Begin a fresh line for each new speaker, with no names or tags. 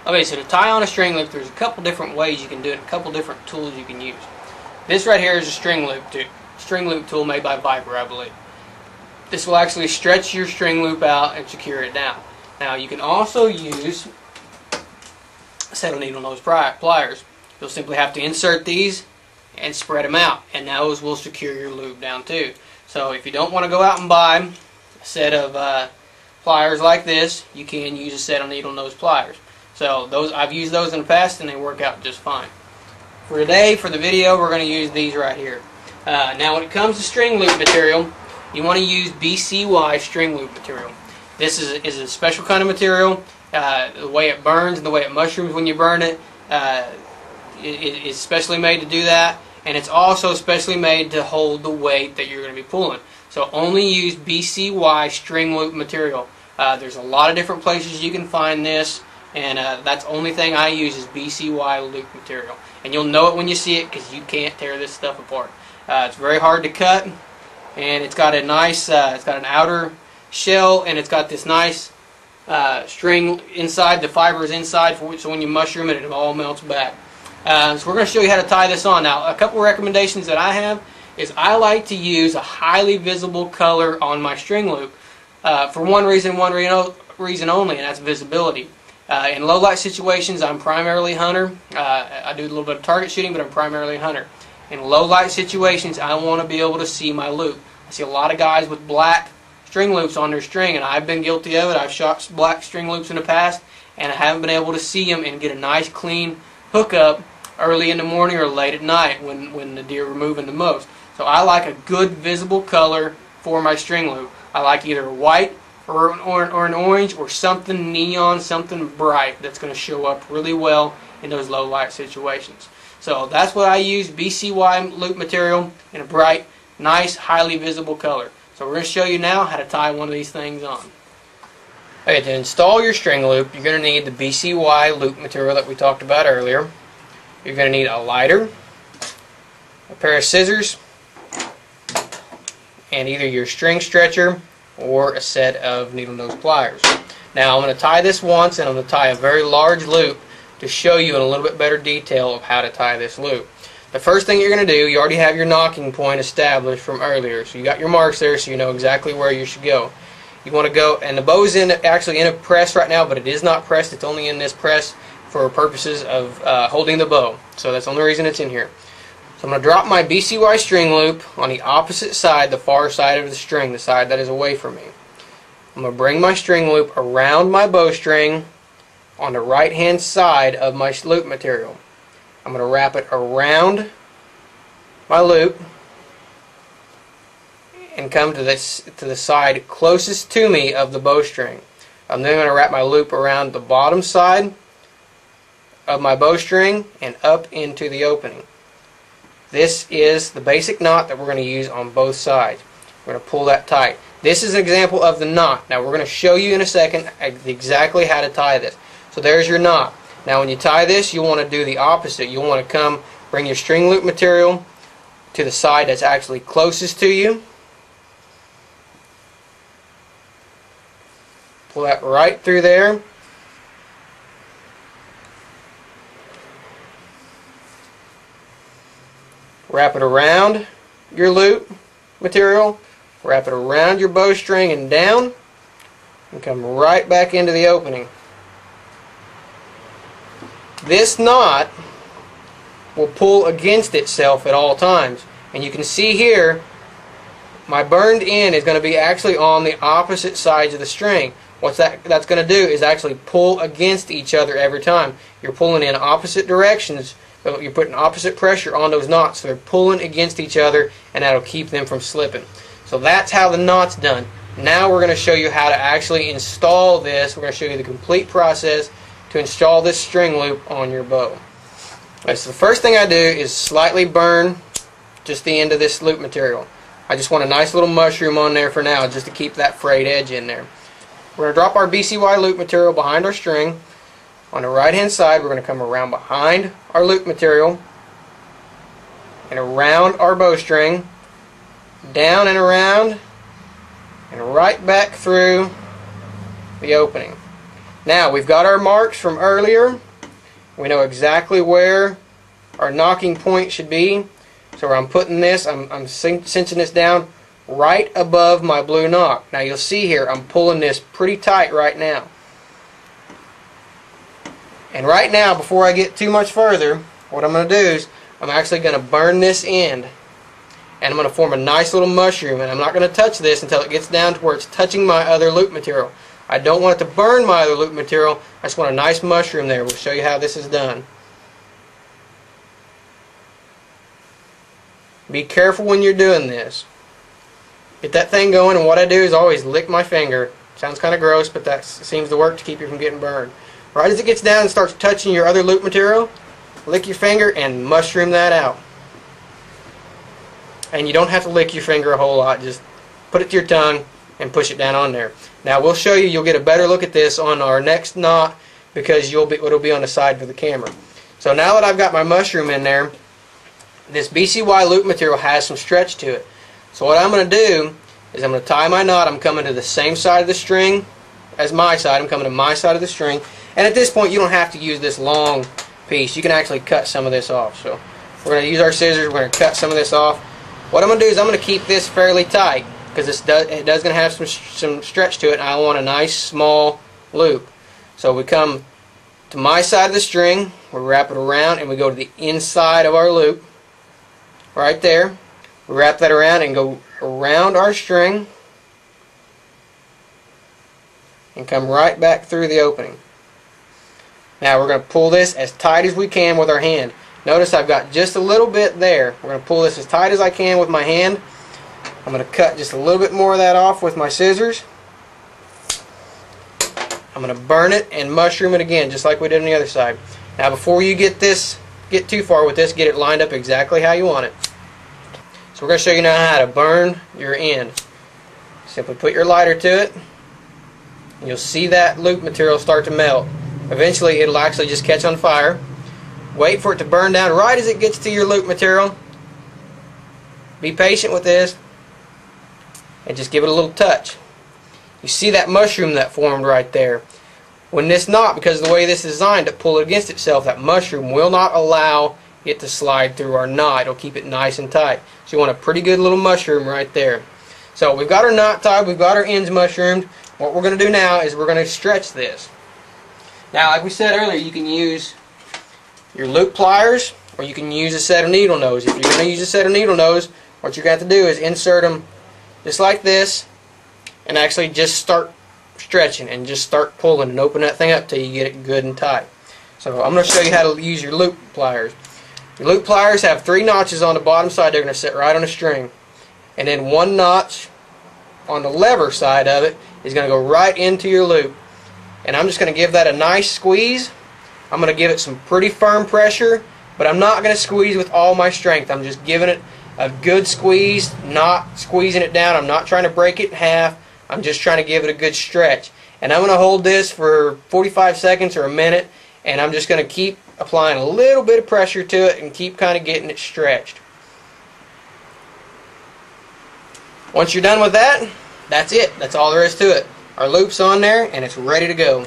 Okay, so to tie on a string loop, there's a couple different ways you can do it, a couple different tools you can use. This right here is a string loop tool made by Viper, I believe. This will actually stretch your string loop out and secure it down. Now you can also use a set of needle nose pliers. You'll simply have to insert these and spread them out, and those will secure your loop down too. So if you don't want to go out and buy a set of pliers like this, you can use a set of needle nose pliers. So I've used those in the past and they work out just fine. For today, for the video, we're going to use these right here. Now when it comes to string loop material, you want to use BCY string loop material. This is a special kind of material. The way it burns and the way it mushrooms when you burn it is specially made to do that, and it's also specially made to hold the weight that you're going to be pulling. So only use BCY string loop material. There's a lot of different places you can find this, and that's the only thing I use is BCY loop material. And you'll know it when you see it because you can't tear this stuff apart. It's very hard to cut, and it's got a nice, it's got an outer shell, and it's got this nice string inside, the fibers inside, so when you mushroom it, it all melts back. So we're going to show you how to tie this on. Now, a couple recommendations that I have is I like to use a highly visible color on my string loop for one reason only, and that's visibility. In low light situations, I'm primarily hunter. I do a little bit of target shooting, but I'm primarily hunter. In low light situations, I want to be able to see my loop. I see a lot of guys with black string loops on their string, and I've been guilty of it. I've shot black string loops in the past, and I haven't been able to see them and get a nice clean hookup early in the morning or late at night when the deer are moving the most. So I like a good visible color for my string loop. I like either a white or an orange or something neon, something bright that's going to show up really well in those low light situations. So that's what I use, BCY loop material in a bright, nice, highly visible color. So we're going to show you now how to tie one of these things on. Okay, to install your string loop, you're going to need the BCY loop material that we talked about earlier. You're going to need a lighter, a pair of scissors, and either your string stretcher or a set of needle nose pliers. Now I'm going to tie this once, and I'm going to tie a very large loop to show you in a little bit better detail of how to tie this loop. The first thing you're going to do, you already have your knocking point established from earlier, so you got your marks there so you know exactly where you should go. You want to go, and the bow's actually in a press right now, but it is not pressed. It's only in this press for purposes of holding the bow. So that's the only reason it's in here. So I'm going to drop my BCY string loop on the opposite side, the far side of the string, the side that is away from me. I'm going to bring my string loop around my bowstring on the right hand side of my loop material. I'm going to wrap it around my loop and come to the side closest to me of the bowstring. I'm then going to wrap my loop around the bottom side of my bowstring and up into the opening. This is the basic knot that we're going to use on both sides. We're going to pull that tight. This is an example of the knot. Now we're going to show you in a second exactly how to tie this. So there's your knot. Now when you tie this, you want to do the opposite. You want to bring your string loop material to the side that's actually closest to you. Pull that right through there. Wrap it around your loop material, wrap it around your bowstring and down, and come right back into the opening. This knot will pull against itself at all times, and you can see here my burned end is going to be actually on the opposite sides of the string. What that's going to do is actually pull against each other every time. You're pulling in opposite directions. You're putting opposite pressure on those knots, so they're pulling against each other, and that'll keep them from slipping. So that's how the knot's done. Now we're going to show you how to actually install this. We're going to show you the complete process to install this string loop on your bow. Okay, so the first thing I do is slightly burn just the end of this loop material. I just want a nice little mushroom on there for now, just to keep that frayed edge in there. We're going to drop our BCY loop material behind our string. On the right hand side, we're going to come around behind our loop material and around our bowstring, down and around, and right back through the opening. Now we've got our marks from earlier. We know exactly where our knocking point should be. So where I'm putting this, I'm cinching this down right above my blue knock. Now you'll see here I'm pulling this pretty tight right now. And right now, before I get too much further, what I'm going to do is I'm actually going to burn this end. And I'm going to form a nice little mushroom. And I'm not going to touch this until it gets down to where it's touching my other loop material. I don't want it to burn my other loop material. I just want a nice mushroom there. We'll show you how this is done. Be careful when you're doing this. Get that thing going, and what I do is always lick my finger. Sounds kind of gross, but that seems to work to keep you from getting burned. Right as it gets down and starts touching your other loop material, lick your finger and mushroom that out. And you don't have to lick your finger a whole lot. Just put it to your tongue and push it down on there. Now we'll show you, you'll get a better look at this on our next knot because it'll be on the side of the camera. So now that I've got my mushroom in there, this BCY loop material has some stretch to it. So what I'm going to do is I'm going to tie my knot. I'm coming to the same side of the string as my side. I'm coming to my side of the string. And at this point you don't have to use this long piece. You can actually cut some of this off. So we're going to use our scissors. We're going to cut some of this off. What I'm going to do is I'm going to keep this fairly tight because it does going to have some stretch to it, and I want a nice small loop. So we come to my side of the string, we wrap it around, and we go to the inside of our loop right there. We wrap that around and go around our string and come right back through the opening. Now we're going to pull this as tight as we can with our hand. Notice I've got just a little bit there. We're going to pull this as tight as I can with my hand. I'm going to cut just a little bit more of that off with my scissors. I'm going to burn it and mushroom it again, just like we did on the other side. Now before you get too far with this, get it lined up exactly how you want it. So we're going to show you now how to burn your end. Simply put your lighter to it. You'll see that loop material start to melt. Eventually it'll actually just catch on fire. Wait for it to burn down right as it gets to your loop material. Be patient with this and just give it a little touch. You see that mushroom that formed right there. When this knot, because of the way this is designed to pull it against itself, that mushroom will not allow it to slide through our knot. It'll keep it nice and tight. So you want a pretty good little mushroom right there. So we've got our knot tied, we've got our ends mushroomed. What we're going to do now is we're going to stretch this. Now, like we said earlier, you can use your loop pliers or you can use a set of needle nose. If you're going to use a set of needle nose, what you're going to have to do is insert them just like this and actually just start stretching and just start pulling and open that thing up till you get it good and tight. So I'm going to show you how to use your loop pliers. Your loop pliers have 3 notches on the bottom side. They're going to sit right on a string. And then 1 notch on the lever side of it is going to go right into your loop. And I'm just going to give that a nice squeeze. I'm going to give it some pretty firm pressure, but I'm not going to squeeze with all my strength. I'm just giving it a good squeeze, not squeezing it down. I'm not trying to break it in half. I'm just trying to give it a good stretch. And I'm going to hold this for 45 seconds or a minute, and I'm just going to keep applying a little bit of pressure to it and keep kind of getting it stretched. Once you're done with that, that's it. That's all there is to it. Our loop's on there, and it's ready to go.